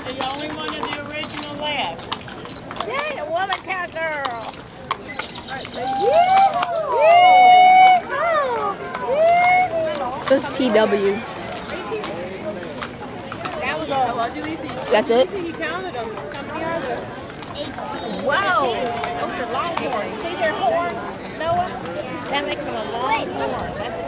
The only one of the original left. Yay, a woman cowgirl. It says TW. That was all. That's it? Wow, those are long horns. See their horns, Noah? That makes them a long horn. That's